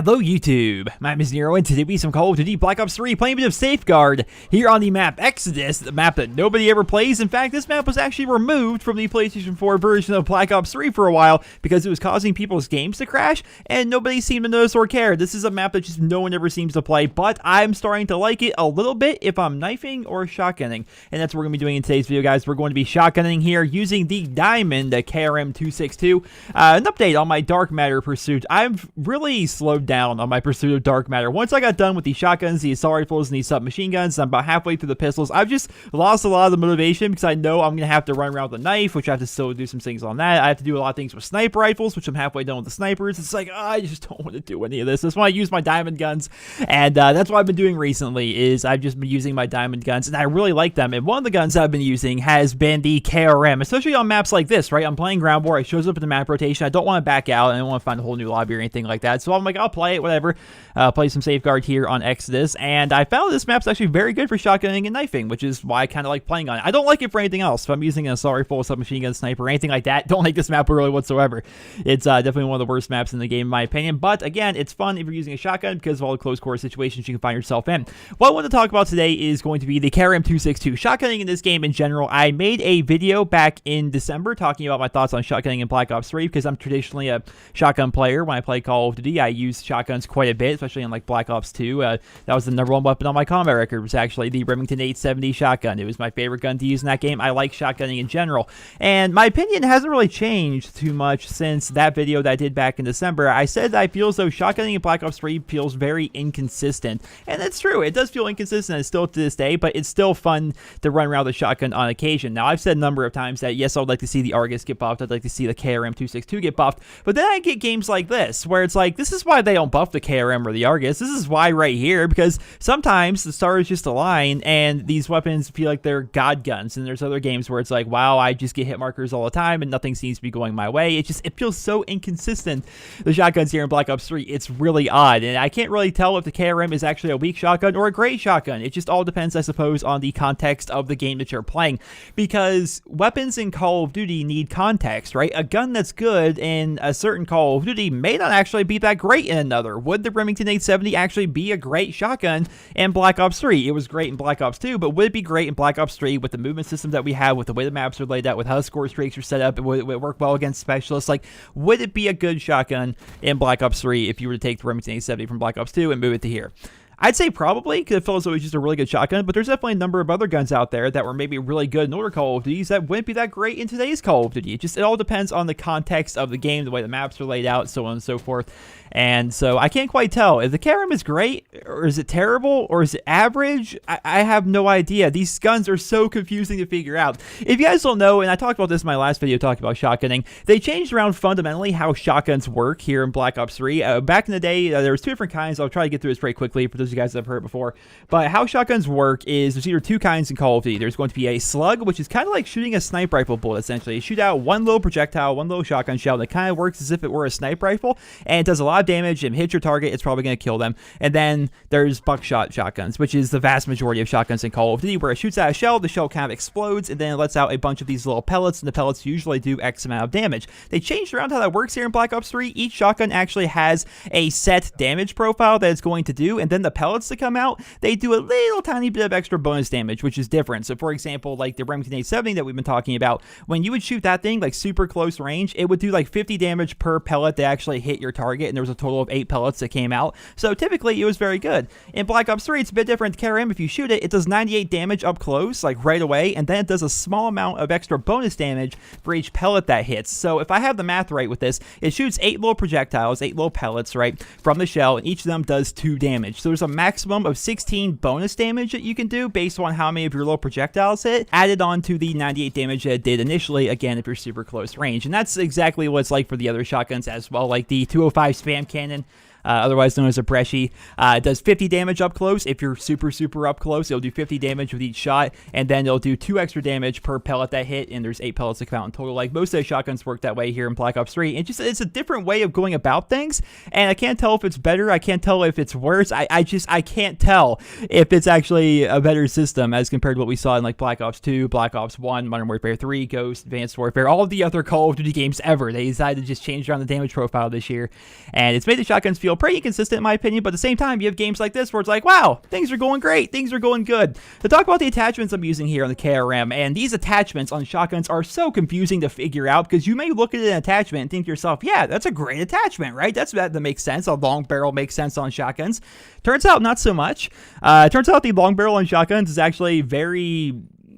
Hello YouTube, my name is Nero and today we have some Call of Duty Black Ops 3 playing a bit of Safeguard here on the map Exodus, the map that nobody ever plays. In fact, this map was actually removed from the PlayStation 4 version of Black Ops 3 for a while because it was causing people's games to crash and nobody seemed to notice or care. This is a map that just no one ever seems to play, but I'm starting to like it a little bit if I'm knifing or shotgunning. And that's what we're going to be doing in today's video, guys. We're going to be shotgunning here using the Diamond, the KRM-262. An update on my Dark Matter pursuit. I've really slowed down on my pursuit of Dark Matter. Once I got done with the shotguns, the assault rifles, and the submachine guns, I'm about halfway through the pistols. I've just lost a lot of the motivation because I know I'm going to have to run around with a knife, which I have to still do some things on that. I have to do a lot of things with sniper rifles, which I'm halfway done with the snipers. It's like, I just don't want to do any of this. I just want to use my diamond guns, and that's what I've been doing recently, is I've just been using my diamond guns, and I really like them. And one of the guns I've been using has been the KRM, especially on maps like this, right? I'm playing ground war. It shows up in the map rotation. I don't want to back out. I don't want to find a whole new lobby or anything like that. So I'm like, I'll play it, whatever. Play some Safeguard here on Exodus, and I found this map's actually very good for shotgunning and knifing, which is why I kind of like playing on it. I don't like it for anything else. If I'm using an assault rifle, submachine gun, sniper, or anything like that, don't like this map really whatsoever. It's definitely one of the worst maps in the game, in my opinion, but again, it's fun if you're using a shotgun because of all the close quarter situations you can find yourself in. What I want to talk about today is going to be the KRM-262. Shotgunning in this game in general. I made a video back in December talking about my thoughts on shotgunning in Black Ops 3 because I'm traditionally a shotgun player. When I play Call of Duty, I use shotguns quite a bit, especially in like Black Ops 2. That was the #1 weapon on my combat record, was actually the Remington 870 shotgun. It was my favorite gun to use in that game. I like shotgunning in general, and my opinion hasn't really changed too much since that video that I did back in December. I said that I feel as though shotgunning in Black Ops 3 feels very inconsistent, and that's true. It does feel inconsistent, still to this day, but it's still fun to run around with a shotgun on occasion. Now, I've said a number of times that yes, I would like to see the Argus get buffed. I'd like to see the KRM-262 get buffed, but then I get games like this where it's like, this is why they don't buff the KRM or the Argus. This is why right here, because sometimes the stars just align and these weapons feel like they're god guns, and there's other games where it's like, wow, I just get hit markers all the time and nothing seems to be going my way. It feels so inconsistent, the shotguns here in Black Ops 3. It's really odd, and I can't really tell if the KRM is actually a weak shotgun or a great shotgun. It just all depends, I suppose, on the context of the game that you're playing, because weapons in Call of Duty need context, right? A gun that's good in a certain Call of Duty may not actually be that great in another. Would the Remington 870 actually be a great shotgun in Black Ops 3? It was great in Black Ops 2, but would it be great in Black Ops 3 with the movement system that we have, with the way the maps are laid out, with how the score streaks are set up? Would it work well against specialists? Like, would it be a good shotgun in Black Ops 3 if you were to take the Remington 870 from Black Ops 2 and move it to here? I'd say probably, because it feels like it was just a really good shotgun, but there's definitely a number of other guns out there that were maybe really good in older Call of Duties that wouldn't be that great in today's Call of Duty. It all depends on the context of the game, the way the maps are laid out, so on and so forth. And so I can't quite tell if the KRM is great, or is it terrible, or is it average. I have no idea. These guns are so confusing to figure out. If you guys don't know, and I talked about this in my last video talking about shotgunning, they changed around fundamentally how shotguns work here in Black Ops 3. Back in the day, there was two different kinds. I'll try to get through this pretty quickly for those of you guys that have heard it before. But how shotguns work is there's either two kinds in Call of Duty. There's going to be a slug, which is kind of like shooting a sniper rifle bullet, essentially. You shoot out one little projectile, one little shotgun shell that kind of works as if it were a sniper rifle, and it does a lot of damage and hits your target. It's probably going to kill them. And then there's buckshot shotguns, which is the vast majority of shotguns in Call of Duty, where it shoots out a shell, the shell kind of explodes, and then it lets out a bunch of these little pellets, and the pellets usually do X amount of damage. They changed around how that works here in Black Ops 3. Each shotgun actually has a set damage profile that it's going to do, and then the pellets that come out, they do a little tiny bit of extra bonus damage, which is different. So for example, like the Remington 870 that we've been talking about, when you would shoot that thing like super close range, it would do like 50 damage per pellet that actually hit your target, and there was a total of 8 pellets that came out. So typically it was very good. In Black Ops 3, it's a bit different. KRM, if you shoot it, it does 98 damage up close, like right away, and then it does a small amount of extra bonus damage for each pellet that hits. So if I have the math right with this, it shoots 8 little projectiles, 8 little pellets, right, from the shell, and each of them does 2 damage. So there's a maximum of 16 bonus damage that you can do based on how many of your little projectiles hit, added on to the 98 damage that it did initially, again, if you're super close range. And that's exactly what it's like for the other shotguns as well, like the 205 spam cannon. Otherwise known as a Bresci. It does 50 damage up close. If you're super up close, it'll do 50 damage with each shot, and then it'll do 2 extra damage per pellet that hit, and there's 8 pellets to come out in total. Like most of the shotguns work that way here in Black Ops 3. It's a different way of going about things, and I can't tell if it's better. I can't tell if it's worse. I can't tell if it's actually a better system as compared to what we saw in like Black Ops 2, Black Ops 1, Modern Warfare 3, Ghost, Advanced Warfare, all of the other Call of Duty games ever. They decided to just change around the damage profile this year, and it's made the shotguns feel pretty inconsistent in my opinion, but at the same time, you have games like this where it's like, wow, things are going great, things are going good. To talk about the attachments I'm using here on the KRM, and these attachments on shotguns are so confusing to figure out, because you may look at an attachment and think to yourself, yeah, that's a great attachment, right? That makes sense. A long barrel makes sense on shotguns. Turns out not so much. Turns out the long barrel on shotguns is actually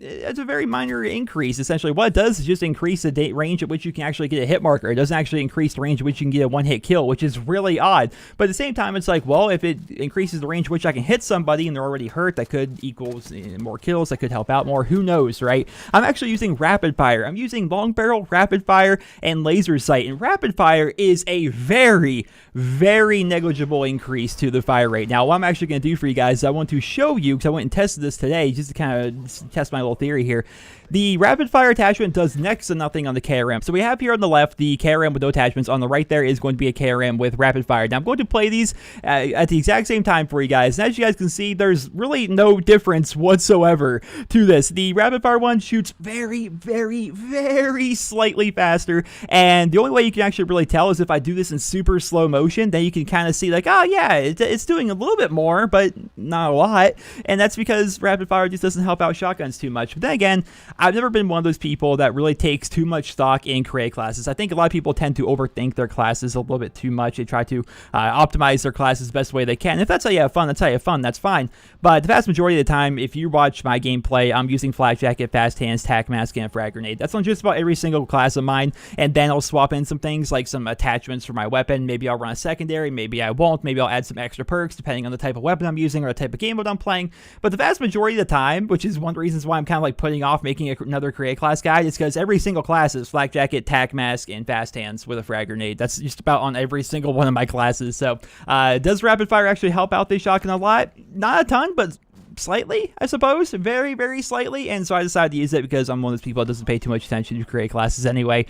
it's a very minor increase. Essentially, what it does is just increase the range at which you can actually get a hit marker. It doesn't actually increase the range at which you can get a one-hit kill, which is really odd. But at the same time, it's like, well, if it increases the range at which I can hit somebody and they're already hurt, that could equals more kills. That could help out more. Who knows, right? I'm actually using rapid fire. I'm using long barrel, rapid fire, and laser sight. And rapid fire is a very, very negligible increase to the fire rate. Now, what I'm actually going to do for you guys is I want to show you, because I went and tested this today just to kind of test my little theory here. The rapid fire attachment does next to nothing on the KRM. So we have here on the left the KRM with no attachments. On the right there is going to be a KRM with rapid fire. Now I'm going to play these at the exact same time for you guys. And as you guys can see, there's really no difference whatsoever to this. The rapid fire one shoots very, very, very slightly faster. And the only way you can actually really tell is if I do this in super slow motion. Then you can kind of see like, oh yeah, it's doing a little bit more, but not a lot. And that's because rapid fire just doesn't help out shotguns too much. But then again, I've never been one of those people that really takes too much stock in create classes. I think a lot of people tend to overthink their classes a little bit too much. They try to optimize their classes the best way they can. If that's how you have fun, that's how you have fun. That's fine. But the vast majority of the time, if you watch my gameplay, I'm using flak jacket, fast hands, tac mask, and a frag grenade. That's on just about every single class of mine. And then I'll swap in some things like some attachments for my weapon. Maybe I'll run a secondary. Maybe I won't. Maybe I'll add some extra perks depending on the type of weapon I'm using or the type of game mode I'm playing. But the vast majority of the time, which is one of the reasons why I'm kind of like putting off making another create class guide, is because every single class is flak jacket, tac mask, and fast hands with a frag grenade. That's just about on every single one of my classes. So does rapid fire actually help out this shotgun a lot? Not a ton, but slightly, I suppose. Very, very slightly. And so I decided to use it because I'm one of those people that doesn't pay too much attention to create classes anyway.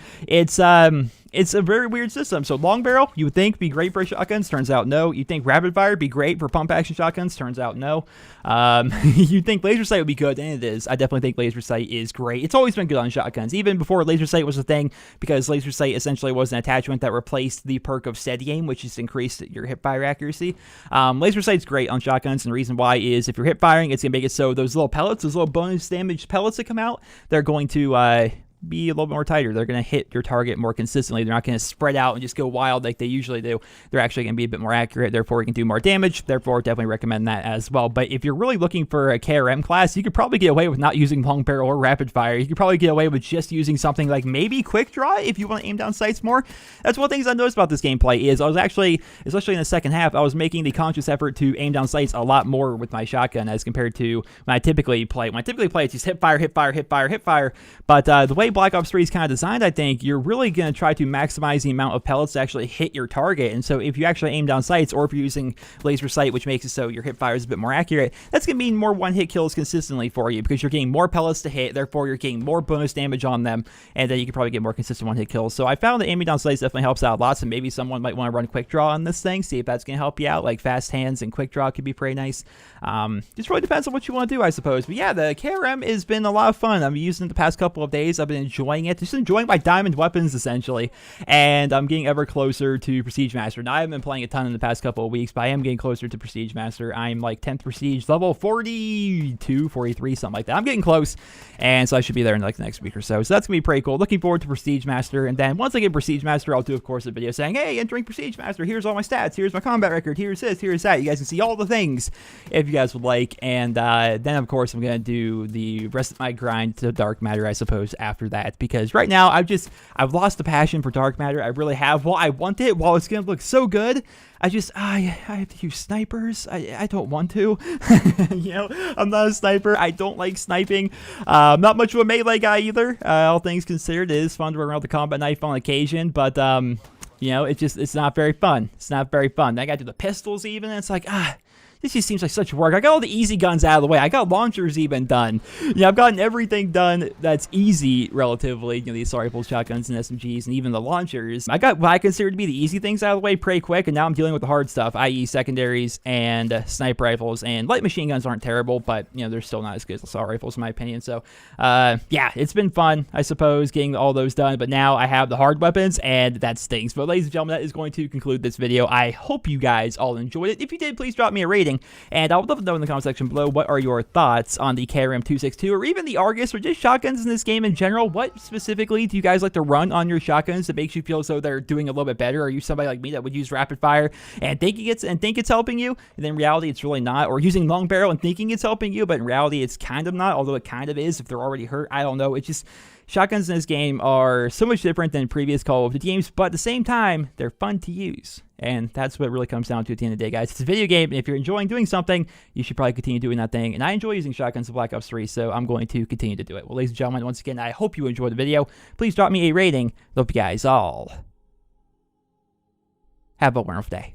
It's a very weird system. So long barrel, you would think be great for shotguns. Turns out no. You think rapid fire be great for pump action shotguns. Turns out no. You think laser sight would be good, and it is. I definitely think laser sight is great. It's always been good on shotguns, even before laser sight was a thing, because laser sight essentially was an attachment that replaced the perk of steady aim, which is increased your hip fire accuracy. Laser sight's great on shotguns, and the reason why is if you're hip firing, it's gonna make it so those little pellets, those little bonus damage pellets that come out, they're going to be a little bit more tighter. They're going to hit your target more consistently. They're not going to spread out and just go wild like they usually do. They're actually going to be a bit more accurate. Therefore, you can do more damage. Therefore, definitely recommend that as well. But if you're really looking for a KRM class, you could probably get away with not using long barrel or rapid fire. You could probably get away with just using something like maybe quick draw if you want to aim down sights more. That's one of the things I noticed about this gameplay is I was actually, especially in the second half, I was making the conscious effort to aim down sights a lot more with my shotgun as compared to when I typically play. When I typically play, it's just hip fire, hip fire, hip fire, hip fire. But the way Black Ops 3 is kind of designed, I think, you're really going to try to maximize the amount of pellets to actually hit your target. And so if you actually aim down sights, or if you're using laser sight, which makes it so your hip fire is a bit more accurate, that's going to mean more one-hit kills consistently for you because you're getting more pellets to hit, therefore you're getting more bonus damage on them, and then you can probably get more consistent one-hit kills. So I found that aiming down sights definitely helps out lots, and maybe someone might want to run quick draw on this thing, see if that's going to help you out, like fast hands and quick draw could be pretty nice. Just really depends on what you want to do, I suppose. But yeah, the KRM has been a lot of fun. I'm using it the past couple of days. I've been enjoying it, just enjoying my diamond weapons essentially, and I'm getting ever closer to Prestige Master. Now I haven't been playing a ton in the past couple of weeks, but I am getting closer to Prestige Master. I'm like 10th Prestige, level 42, 43, something like that. I'm getting close, and so I should be there in like the next week or so. So that's gonna be pretty cool. Looking forward to Prestige Master, and then once I get Prestige Master, I'll do, of course, a video saying, hey, entering Prestige Master, here's all my stats, here's my combat record, here's this, here's that. You guys can see all the things if you guys would like, and then of course I'm gonna do the rest of my grind to Dark Matter, I suppose, after that, because right now I've lost the passion for Dark Matter. I really have. While I want it, while it's gonna look so good, I have to use snipers. I don't want to. You know, I'm not a sniper. I don't like sniping. I'm not much of a melee guy either. All things considered, it is fun to run around with a combat knife on occasion, but you know, it's not very fun. It's not very fun. I got to do the pistols even, and it's like, this just seems like such work. I got all the easy guns out of the way. I got launchers even done. I've gotten everything done that's easy relatively. The assault rifles, shotguns, and SMGs, and even the launchers. I got what I consider to be the easy things out of the way pretty quick, and now I'm dealing with the hard stuff, i.e. secondaries and sniper rifles. And light machine guns aren't terrible, but they're still not as good as assault rifles in my opinion. So yeah, it's been fun, I suppose, getting all those done, but now I have the hard weapons, and that stings. But ladies and gentlemen, that is going to conclude this video. I hope you guys all enjoyed it. If you did, please drop me a rating, and I would love to know in the comment section below what are your thoughts on the KRM 262 or even the Argus or just shotguns in this game in general. What specifically do you guys like to run on your shotguns that makes you feel as though they're doing a little bit better? Are you somebody like me that would use rapid fire and think it's helping you, and then in reality it's really not? Or using long barrel and thinking it's helping you, but in reality it's kind of not, although it kind of is if they're already hurt. I don't know. It's just shotguns in this game are so much different than previous Call of Duty games, but at the same time, they're fun to use. And that's what it really comes down to at the end of the day, guys. It's a video game, and if you're enjoying doing something, you should probably continue doing that thing. And I enjoy using shotguns in Black Ops 3, so I'm going to continue to do it. Well, ladies and gentlemen, once again, I hope you enjoyed the video. Please drop me a rating. Hope you guys all have a wonderful day.